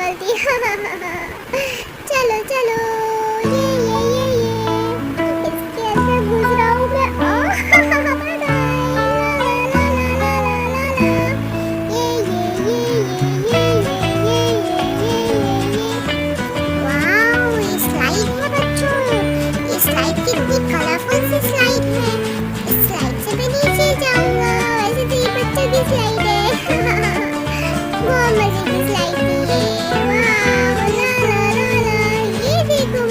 बोलती। चलो चलो, ये इसके अंदर घुस रहा हूँ मैं। वाओ, ये स्लाइड है बच्चों। ये स्लाइड कितनी कलरफुल सी स्लाइड है। इस स्लाइड से मैं नीचे जाऊंगा। वैसे तो ये बच्चों की स्लाइड है। बहुत मजे की स्लाइड थी ये। वाह, ला ला ला ला। ये देखो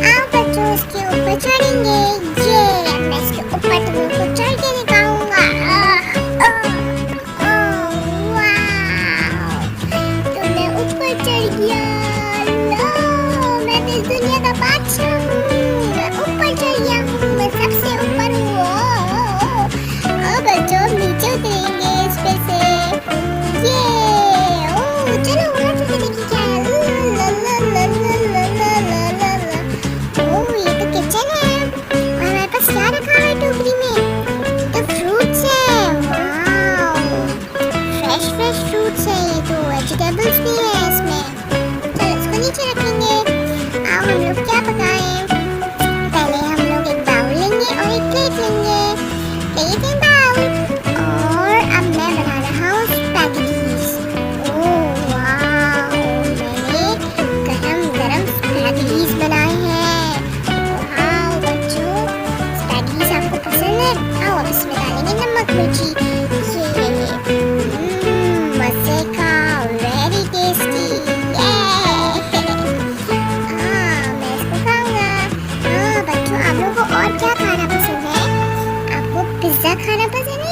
आओ बच्चों, इसके ऊपर चढ़ेंगे। ये मैं इसके ऊपर तुमको चढ़ के दिखाऊंगा। वाह, तो मैं ऊपर चढ़ गया। लो, मैं तो इस दुनिया का बादशाह हूँ। मैं ऊपर चढ़ गया हूँ। मैं सबसे ऊपर हूँ। बच्चों नीचे उतरेंगे इस पे से। ये चलो वहाँ चल के देखिए क्या है। ये तो किचन है। और हमारे पास क्या रखा है टोकरी में? तो फ्रूट्स है। वाओ, फ्रेश फ्रूट्स है। ये तो वेजिटेबल्स भी है इसमें। चलो इसको नीचे रखेंगे। आओ हम लोग क्या पकाएं? पहले हम लोग एक बाउल लेंगे और एक प्लेट लेंगे। Plate and bowl. और अब मैं बना रहा हूँ स्पैगेटीज। ओह वाओ, मैंने गरम स्पैगेटीज बनाए हैं। वाओ बच्चों, स्पैगेटीज आपको पसंद है? आओ अब इसमें डालेंगे नमक मिर्ची। मजे का, वेरी टेस्टी। मैं इसको खाऊंगा। बच्चों, आप लोगों को और क्या खाना पसंद है? आपको पिज्जा खाना पसंद है?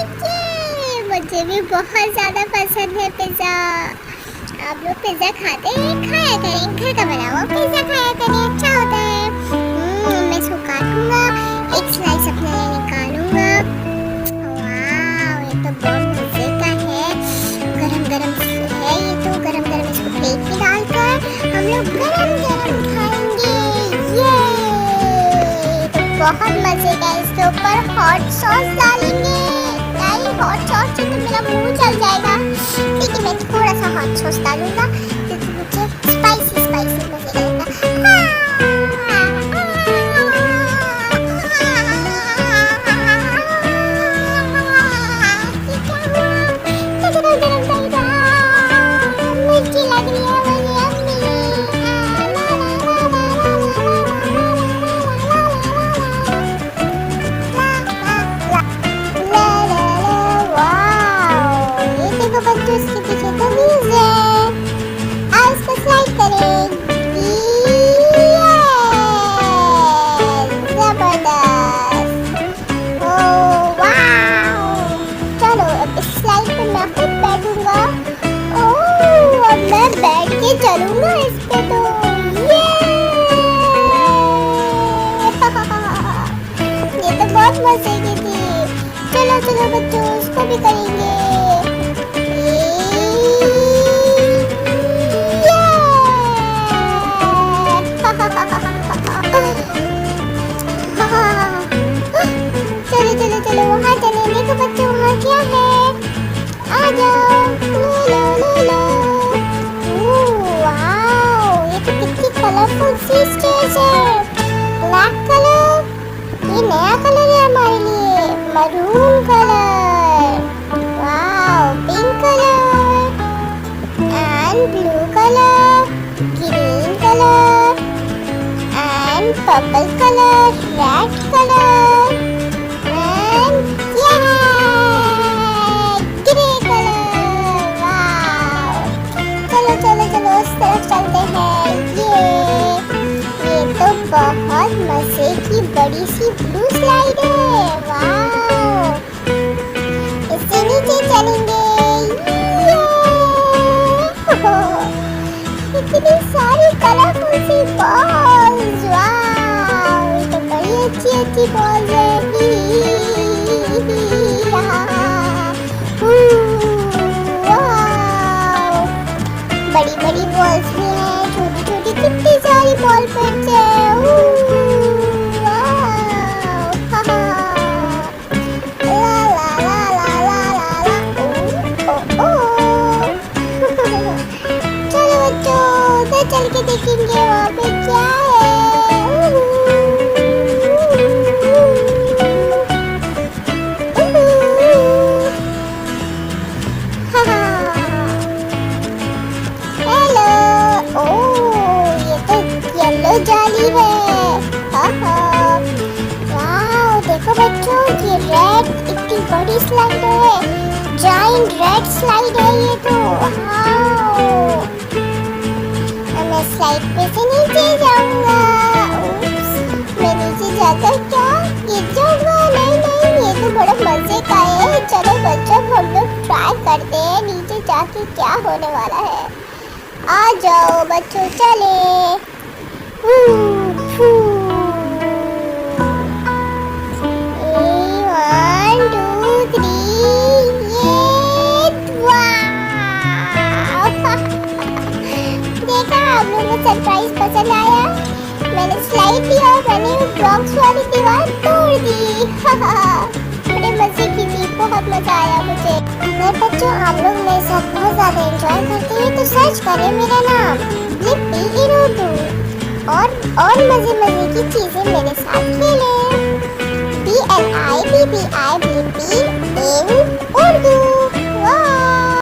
मुझे भी बहुत ज़्यादा पसंद है पिज्ज़ा। आप लोग पिज्ज़ा खाते हैं? खाया करें, घर का बना हुआ पिज्ज़ा खाया करें, अच्छा होता है। मैं इसको काटूंगा, एक स्लाइस अपने लिए निकालूंगा। वाह, ये तो बहुत मज़े का है। गरम है ये तो। गरम इसको प्लेट में डालकर हम लोग गरम खाएंगे। ये तो बहुत मज़े का है। इसके ऊपर हॉट सॉस डालेंगे। हॉट सॉस से तो मेरा मुंह जल जाएगा, लेकिन मैं थोड़ा सा हॉट सॉस डालूंगा क्योंकि मुझे स्पाइसी मजे लगता है। मिर्ची लग रही है मुझे। बच्चों इसके पीछे तो व्यूज है। अब इसको स्लाइड करें। जबरदस्त। ओह वाह, चलो अब इस स्लाइड पे मैं खुद बैठूंगा। ओह, अब मैं बैठ के चलूंगा इस पे तो। ये तो बहुत मजे की थी। चलो बच्चों, इसको भी करेंगे। चलो वहाँ चले। देखो बच्चों, वहाँ क्या है? आ जाओ, ले लो। वाओ, ये तो कितनी कलरफुल सी स्टेज है। ब्लैक कलर, ये नया कलर है हमारे लिए। Maroon colour, wow, pink colour and blue colour, green colour and purple colour, red colour and grey colour. Wow, चलो उस तरफ चलते हैं। ये तो बहुत मजे की बड़ी सी ब्लू स्लाइड है। वाओ, इससे नीचे चलेंगे। इतनी सारी कलरफुल सी बॉल्स। वाओ, ये तो बड़ी अच्छी बॉल्स है। बड़ी बॉल्स भी हैं, छोटी कितनी सारी बॉल पेन्स हैं। चलो बच्चों, देखेंगे वहाँ पे क्या है। हेलो, ओह ये तो येलो जाली है। वाह देखो बच्चों, ये रेड इतनी बड़ी स्लाइड है, जाइंट रेड स्लाइड है ये तो। मैं स्लाइड पे से नीचे जाऊंगा। मैं नीचे जाकर क्या गिर जाऊंगा? नहीं नहीं, ये तो बड़ा मजे का है। चलो बच्चों हम लोग ट्राई करते हैं नीचे जाके क्या होने वाला है। आ जाओ बच्चों चले। 1 2 3 देखा आप लोगों को सरप्राइज पसंद आया? मैंने स्लाइड दी और मैंने ब्लॉक्स वाली दीवार तोड़ दी। बड़े मजे की थी, बहुत मजा आया मुझे। अगर बच्चों आप लोग मेरे साथ बहुत ज़्यादा एंजॉय करते हैं तो सर्च करें मेरा नाम ब्लिपी इन उर्दू और मजे मजे की चीज़ें मेरे साथ।